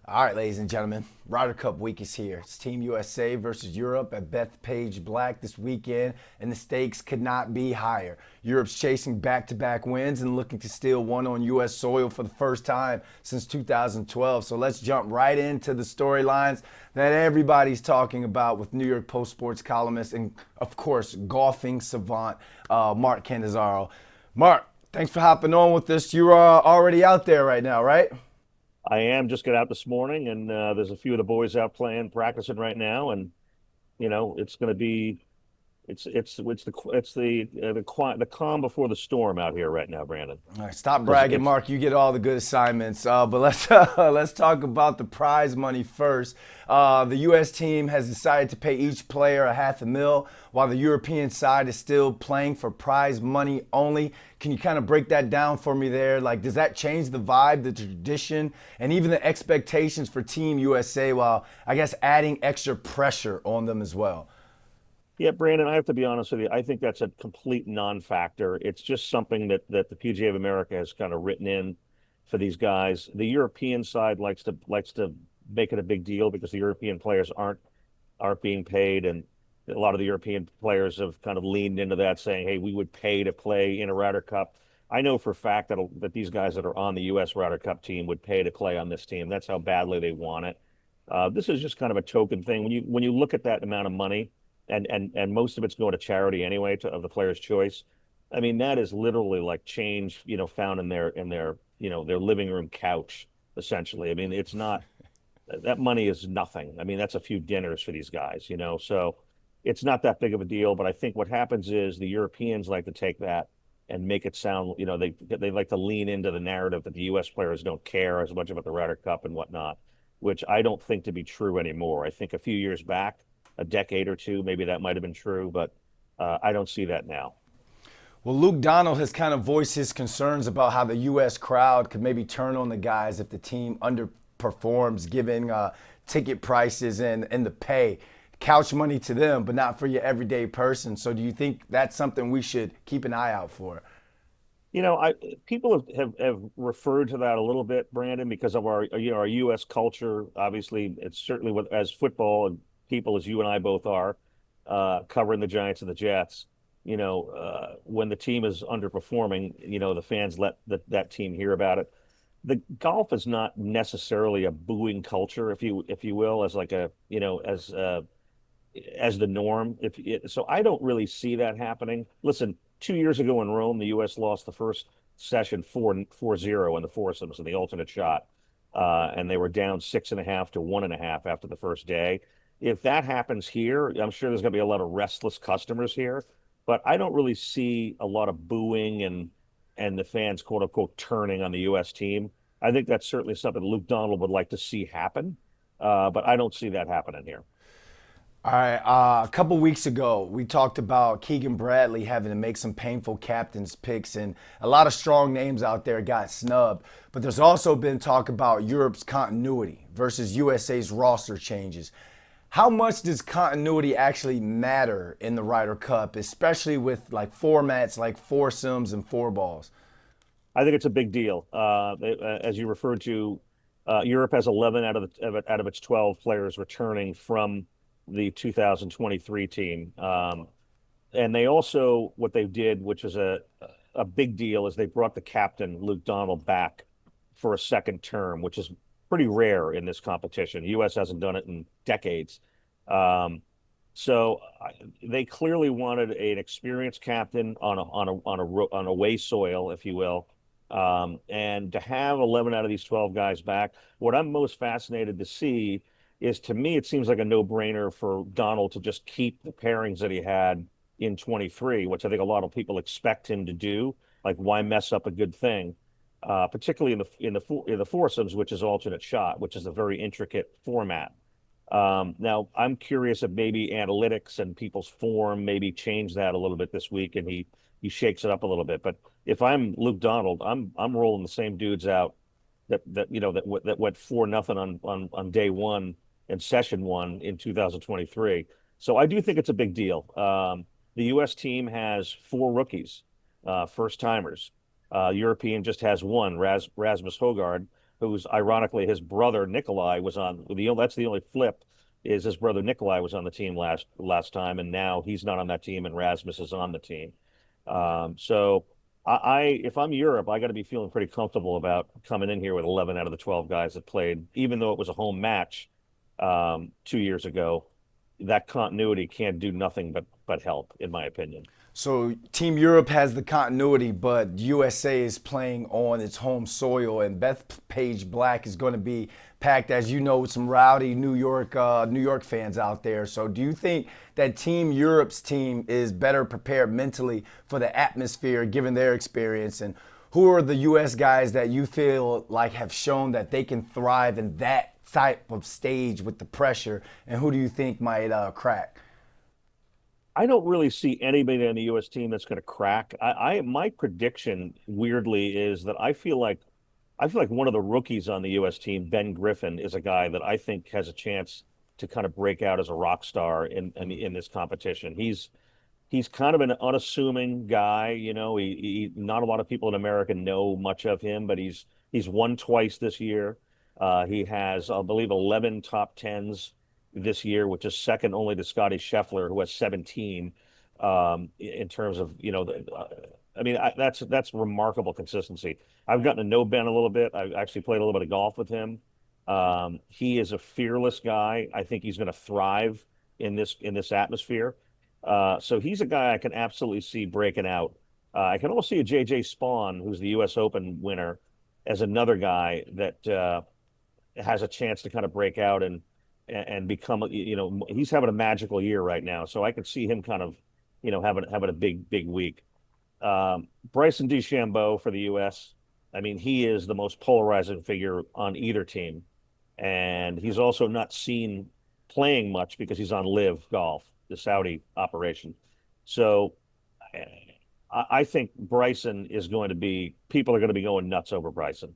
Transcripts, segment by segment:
All right, ladies and gentlemen, Ryder Cup week is here. It's Team USA versus Europe at Bethpage Black this weekend, and the stakes could not be higher. Europe's chasing back-to-back wins and looking to steal one on U.S. soil for the first time since 2012. So let's jump right into the storylines that everybody's talking about with New York Post sports columnist and, of course, golfing savant Mark Cannizzaro. Mark, thanks for hopping on with us. You're already out there right now, right? I am just got out this morning, and there's a few of the boys out playing, practicing right now, and it's going to be it's the calm before the storm out here right now, Brandon. All right, stop Because bragging, it's Mark. You get all the good assignments. But let's let's talk about the prize money first. The U.S. team has decided to pay each player a half a mil, while the European side is still playing for prize money only. Can you kind of break that down for me there? Like, does that change the vibe, the tradition, and even the expectations for Team USA? While I guess adding extra pressure on them as well. Yeah, Brandon, I have to be honest with you. I think that's a complete non-factor. It's just something that the PGA of America has kind of written in for these guys. The European side likes to make it a big deal because the European players aren't being paid, and a lot of the European players have kind of leaned into that, saying, "Hey, we would pay to play in a Ryder Cup." I know for a fact that these guys that are on the U.S. Ryder Cup team would pay to play on this team. That's how badly they want it. This is just kind of a token thing. When you look at that amount of money, and most of it's going to charity anyway, of the player's choice. I mean, that is literally like change, found in their living room couch, essentially. I mean, it's not that money is nothing. I mean, that's a few dinners for these guys. So it's not that big of a deal. But I think what happens is the Europeans like to take that and make it sound, they like to lean into the narrative that the U.S. players don't care as much about the Ryder Cup and whatnot, which I don't think to be true anymore. I think a few years back, a decade or two, maybe that might have been true, but I don't see that now. Well, Luke Donald has kind of voiced his concerns about how the U.S. crowd could maybe turn on the guys if the team underperforms, giving ticket prices and the pay, couch money to them, but not for your everyday person. So, do you think that's something we should keep an eye out for? I people have referred to that a little bit, Brandon, because of our U.S. culture. Obviously, it's certainly as football and people as you and I both are, covering the Giants and the Jets. When the team is underperforming, the fans let that team hear about it. The golf is not necessarily a booing culture, if you will, as like as the norm. So, I don't really see that happening. Listen, 2 years ago in Rome, the U.S. lost the first session 4-0 in the foursomes in the alternate shot, and they were down 6.5 to 1.5 after the first day. If that happens here, I'm sure there's going to be a lot of restless customers here, but I don't really see a lot of booing and the fans, quote unquote, turning on the U.S. team. I think that's certainly something Luke Donald would like to see happen, but I don't see that happening here. All right. A couple weeks ago, we talked about Keegan Bradley having to make some painful captain's picks, and a lot of strong names out there got snubbed. But there's also been talk about Europe's continuity versus USA's roster changes. How much does continuity actually matter in the Ryder Cup, especially with like formats like foursomes and four balls? I think it's a big deal. As you referred to, Europe has 11 out of its 12 players returning from the 2023 team. And they also, what they did, which is a big deal, is they brought the captain, Luke Donald, back for a second term, which is pretty rare in this competition. The U.S. hasn't done it in decades. Um, so they clearly wanted an experienced captain on away soil, if you will. And to have 11 out of these 12 guys back, what I'm most fascinated to see is, to me, it seems like a no-brainer for Donald to just keep the pairings that he had in 23, which I think a lot of people expect him to do. Like, why mess up a good thing? Particularly in the foursomes, which is alternate shot, which is a very intricate format. Now, I'm curious if maybe analytics and people's form maybe change that a little bit this week, and he shakes it up a little bit. But if I'm Luke Donald, I'm rolling the same dudes out that went 4-0 on day one and session one in 2023. So I do think it's a big deal. The U.S. team has four rookies, first timers. European just has one, Rasmus Hogard, who's ironically his brother Nikolai was on that's the only flip is his brother Nikolai was on the team last time, and now he's not on that team, and Rasmus is on the team. So if I'm Europe, I got to be feeling pretty comfortable about coming in here with 11 out of the 12 guys that played, even though it was a home match 2 years ago. That continuity can't do nothing but help, in my opinion. So Team Europe has the continuity, but USA is playing on its home soil, and Bethpage Black is going to be packed, as you know, with some rowdy New York fans out there. So do you think that Team Europe's team is better prepared mentally for the atmosphere, given their experience? And who are the US guys that you feel like have shown that they can thrive in that type of stage with the pressure, and who do you think might crack? I don't really see anybody on the U.S. team that's going to crack. My prediction, weirdly, is that I feel like one of the rookies on the U.S. team, Ben Griffin, is a guy that I think has a chance to kind of break out as a rock star in this competition. He's kind of an unassuming guy, He not a lot of people in America know much of him, but he's won twice this year. He has, I believe, 11 top tens this year, which is second only to Scotty Scheffler, who has 17. In terms of that's remarkable consistency. I've gotten to know Ben a little bit. I've actually played a little bit of golf with him. He is a fearless guy. I think he's going to thrive in this atmosphere. So he's a guy I can absolutely see breaking out. I can also see a JJ Spawn, who's the U.S. Open winner, as another guy that has a chance to kind of break out and become, he's having a magical year right now. So I could see him kind of, having a big week. Bryson DeChambeau for the U.S. I mean, he is the most polarizing figure on either team, and he's also not seen playing much because he's on Live Golf, the Saudi operation. So I think Bryson is going to be, people are going to be going nuts over Bryson.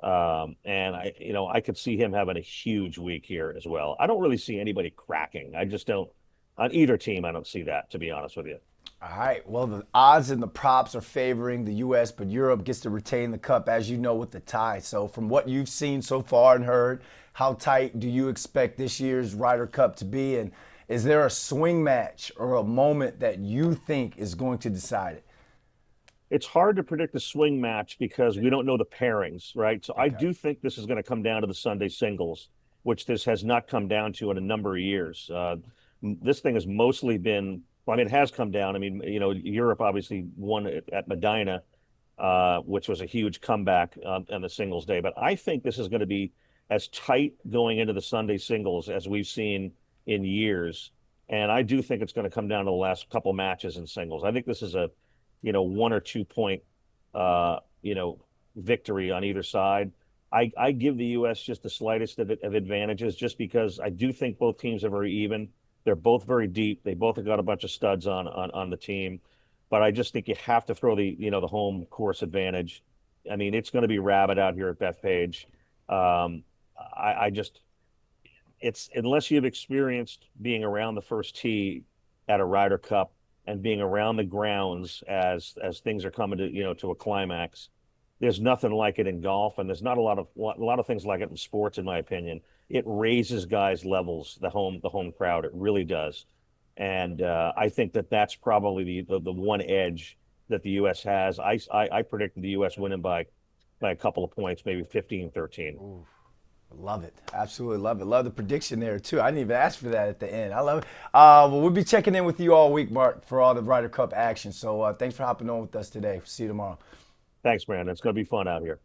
And I could see him having a huge week here as well. I don't really see anybody cracking. I just don't, on either team, I don't see that, to be honest with you. All right. Well, the odds and the props are favoring the U.S., but Europe gets to retain the cup, as you know, with the tie. So from what you've seen so far and heard, how tight do you expect this year's Ryder Cup to be? And is there a swing match or a moment that you think is going to decide it? It's hard to predict the swing match because we don't know the pairings, right? So I Okay. do think this is going to come down to the Sunday singles, which this has not come down to in a number of years. This thing has mostly been, well, I mean, it has come down. I mean, Europe obviously won at Medina, which was a huge comeback on the singles day. But I think this is going to be as tight going into the Sunday singles as we've seen in years. And I do think it's going to come down to the last couple matches in singles. I think this is a 1 or 2 point, uh, you know, victory on either side. I give the U.S. just the slightest of advantages, just because I do think both teams are very even. They're both very deep. They both have got a bunch of studs on the team, but I just think you have to throw the home course advantage. I mean, it's going to be rabid out here at Bethpage. Um, I just it's unless you've experienced being around the first tee at a Ryder Cup and being around the grounds as things are coming to a climax. There's nothing like it in golf, and there's not a lot of things like it in sports, in my opinion. It raises guys' levels, the home crowd. It really does, and I think that's probably the one edge that the U.S. has. I predicted the U.S. winning by a couple of points, maybe 15-13. Ooh, love it. Absolutely love it. Love the prediction there, too. I didn't even ask for that at the end. I love it. Well, we'll be checking in with you all week, Mark, for all the Ryder Cup action. So thanks for hopping on with us today. See you tomorrow. Thanks, man. It's going to be fun out here.